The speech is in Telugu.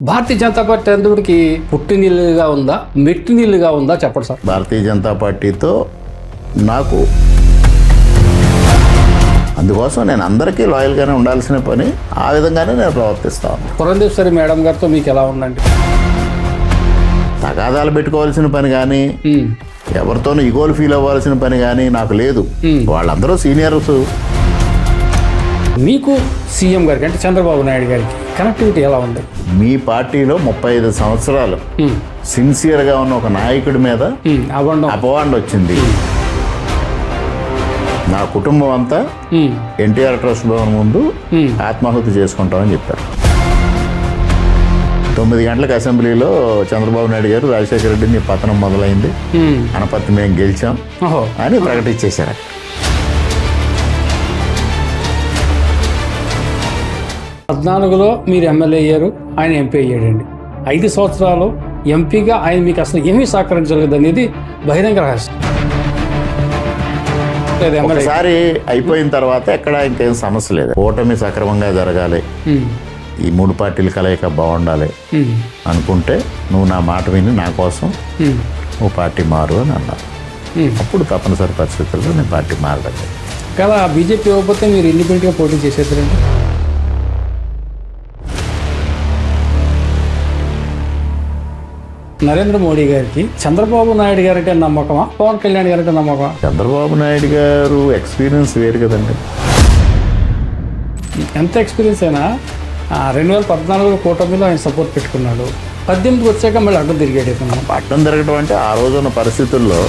భారతీయ జనతా పార్టీ అందరికి పుట్టినీళ్ళుగా ఉందా, మెట్టినీళ్ళుగా ఉందా చెప్పండి సార్. భారతీయ జనతా పార్టీతో నాకు అందుకోసం నేను అందరికీ లాయల్గానే ఉండాల్సిన పని, ఆ విధంగానే నేను ప్రవర్తిస్తాను. పురంధేశ్వరి మేడం గారితో మీకు ఎలా ఉందండి? తగాదాలు పెట్టుకోవాల్సిన పని కానీ, ఎవరితోనూ ఈగోలు ఫీల్ అవ్వాల్సిన పని కానీ నాకు లేదు. వాళ్ళందరూ సీనియర్స్. మీకు సీఎం గారికి అంటే చంద్రబాబు నాయుడు గారికి కనెక్టివిటీ ఎలా ఉంది? మీ పార్టీలో 35 సంవత్సరాలు సిన్సియర్గా ఉన్న ఒక నాయకుడి మీద అపవాండ వచ్చింది. నా కుటుంబం అంతా ఎన్టీఆర్ ట్రస్ట్ భవన్ ముందు ఆత్మాహుతి చేసుకుంటామని చెప్పారు. 9 గంటలకు అసెంబ్లీలో చంద్రబాబు నాయుడు గారు రాజశేఖర రెడ్డిని పతనం మొదలైంది, అనపర్తి మేము గెలిచాం అని ప్రకటించేశారు. 14లో మీరు ఎమ్మెల్యే అయ్యారు, ఆయన ఎంపీ అయ్యాడండి. 5 సంవత్సరాలు ఎంపీగా ఆయన మీకు అసలు ఏమీ సహకరించలేదు అనేది బహిరంగ రహస్యం. ఒకసారి అయిపోయిన తర్వాత ఎక్కడ ఇంకేం సమస్య లేదు. ఓటమి సక్రమంగా జరగాలి, ఈ 3 పార్టీల కలయిక బాగుండాలి అనుకుంటే నువ్వు నా మాట విని నా కోసం నువ్వు పార్టీ మారు అని అన్నారు. అప్పుడు తప్పనిసరి పరిస్థితుల్లో నేను పార్టీ మారడం కదా. బీజేపీ ఇవ్వకపోతే మీరు ఇండిపెండెంట్గా పోటీ చేసేద్దరండి. నరేంద్ర మోడీ గారికి చంద్రబాబు నాయుడు గారంటే నమ్మకమా, పవన్ కళ్యాణ్ గారంటే నమ్మకమా? చంద్రబాబు నాయుడు గారు ఎక్స్పీరియన్స్ వేరు కదండి. ఎంత ఎక్స్పీరియన్స్ అయినా 2014లో కూటమిలో ఆయన సపోర్ట్ పెట్టుకున్నాడు. 18కి వచ్చాక మళ్ళీ అడ్డం తిరిగాడు. అడ్డం తిరగడం అంటే ఆ రోజున్న పరిస్థితుల్లో